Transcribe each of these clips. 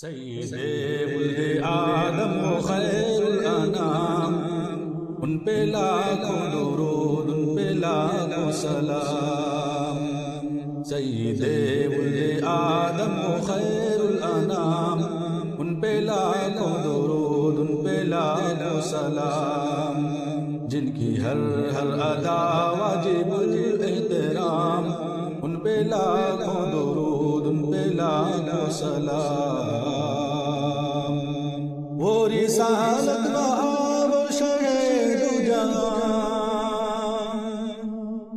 سید ولد آدم و خیر الانام، ان پہ لاکھوں درود، ان پہ لاکھوں سلام۔ سید ولد آدم و خیر الانام، ان پہ لاکھوں درود، ان پہ لاکھوں سلام۔ جن کی ہر ادا واجب الاحترام، ان پہ لاکھوں درود، ان پہ لاکھوں سلام۔ وہ رسالت بہار و شہید جہاں،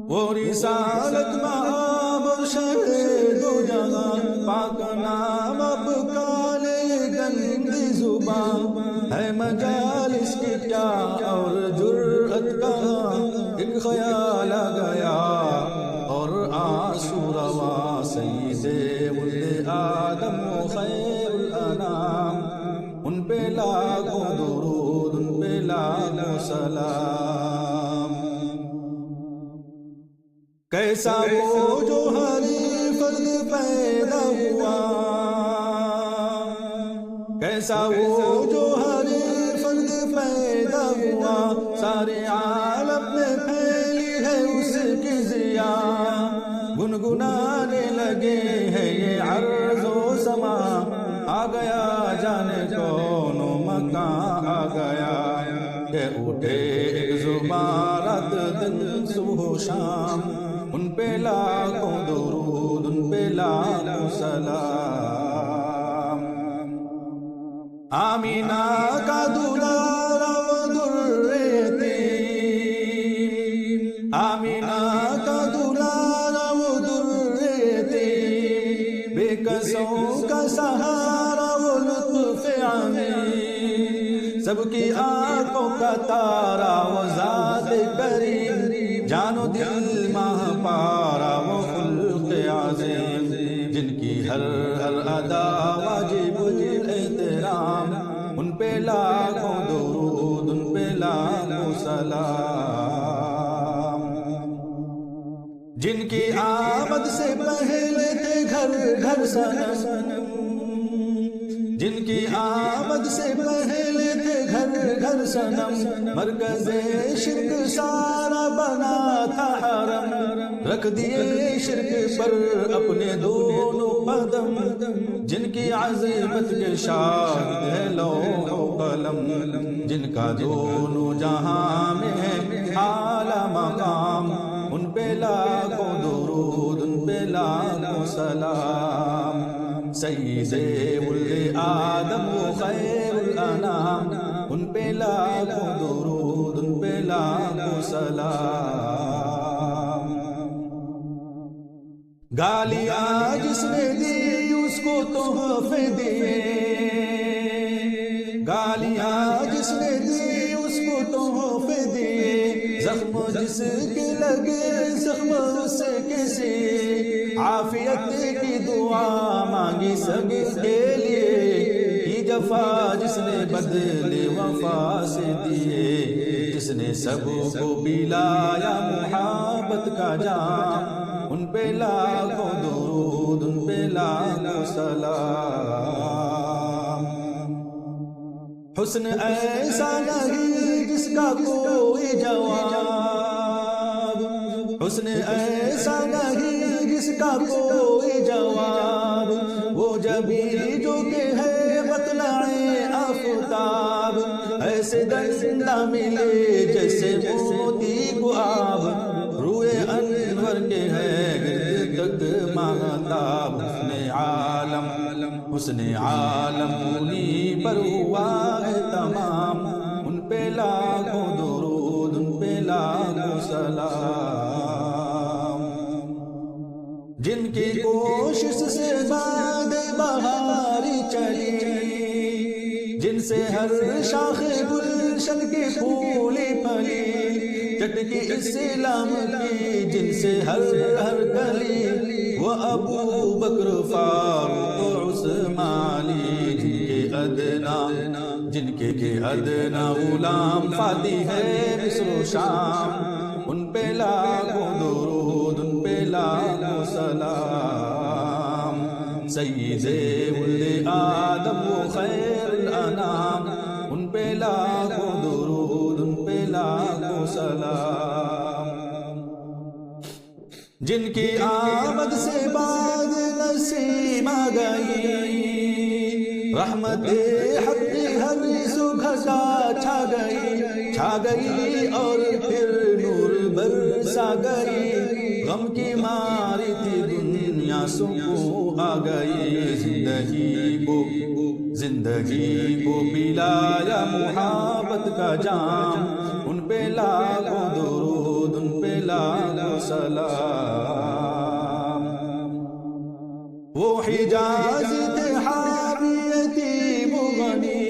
وہ رسالت بہار و شہید جہاں، پاک نام اب کالے گندی زبان ہے، مجالس کی کیا اور جرأت کہاں، ایک خیال آ گیا اور آنسو روا۔ سید ولد آدم و خیر الانام، ان پہ لاکھوں درود، ان پہ لاکھوں سلام۔ کیسا وہ جو ہر فرد پیدا ہوا، کیسا وہ جو ہر فرد پیدا ہوا، سارے عالم میں پھیلی ہے اس کی ضیا، گنگنانے لگے ہیں یہ عرض و سما، آ گیا جانے کون و مکان، آ گیا کہ اٹھے ایک زبان رات دن صبح و شام، ان پہ لاکھوں درود، ان پہ لاکھوں سلام۔ آمینہ کا دلارا و در یتیم، آمینہ کا دلارا و در یتیم، بے کسوں کا سہارا و لطف عمیم، سب کی آنکھوں کا تارا و ذات کریم، جان و دل ماہ پارا و خلق عظیم، جن کی ہر ادا واجب الاحترام، ان پہ لاکھوں درود، ان پہ لاکھوں سلام۔ جن کی آمد سے پہلے تھے گھر گھر صنم، جن کی آمد سے پہلے تھے گھر گھر صنم، مرکز شرک سارا بنا تھا حرم، رکھ دیے شرک پر اپنے دونوں قدم، جن کی عظمت کے شاہد ہے لوح و قلم، جن کا دونوں جہاں میں ہے اعلیٰ مقام، ان پہ لاکھوں درود، ان پہ لاکھوں سلام۔ سید ولد آدم و خیر الانام، ان پہ لاکھوں درود، ان پہ لاکھوں سلام۔ گالیاں جس نے دی اس کو تحفے دیے، گالیاں جس نے دی اس کو تحفے دیے، زخم جس کے لگے زخم اس کے سیے، عافیت کی دعا مانگی سب کے لیے، کی جفا جس نے بدلے وفا سے دیے، جس نے سب کو پلایا محبت کا جام، ان پہ لاکھوں درود، ان پہ لاکھوں سلام۔ حسن ایسا نہیں جس کا کوئی جواب، حسن ایسا نہیں جس کا کوئی جواب، وہ جبی جو کہ ہے مطلع آفتاب، ایسے دندہ ملے جیسے موتی کو آب، روئے انور کے ہے گرد تک مہتاب، حسن عالم انہی پر ہوا ہے تمام، ان پہ لاکھوں درود، ان پہ لاکھوں سلام۔ جن کی کوشش سے باد بہاری چلی، جن سے ہر شاخ گلشن کی پھولی پھلی، چٹکی اسلام کی جن سے ہر گلی، وہ ابو بکر فاروق عثمان علی، جن کے ادنا غلام فاتح ہے مصر و شام، ان پہ لاکھوں درود، ان پہ لاکھوں سلام۔ سید ولد آدم وہ خیر الانام، ان پہ لاکھوں درود، ان پہ لاکھوں سلام، جن کی آمد سے بعد نسیم آ گئی، رحمت حق کی ہر صبح کا چھا گئی اور پھر نور برسا گئی، غم کی ماری تھی دنیا سکون آ گئی، زندگی کو پلایا محبت کا جام، ان پہ لاکھوں درود، ان پہ لاکھوں سلام، وہ حجاز تھے حامی یتیم و غنی،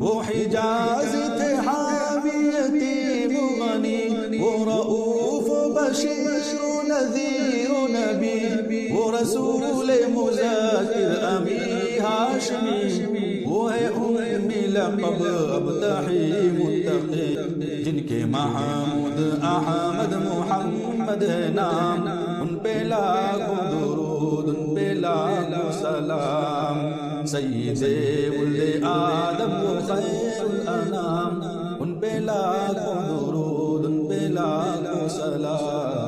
وہ حجاز تھے حامی یتیم و غنی، وہ رؤوف و بشیر و نذیر و نبی، وہ رسول مذکر امی ہاشمی، وہ ہے ام لقب ابتحی متقی، جن کے محمود احمد محمد ہے نام، ان پہ لاکھوں درود، ان پہ لاکھوں سلام، سید ولد آدم وہ خیر الانام، ان پہ لاکھوں درود، ان پہ لاکھوں سلام۔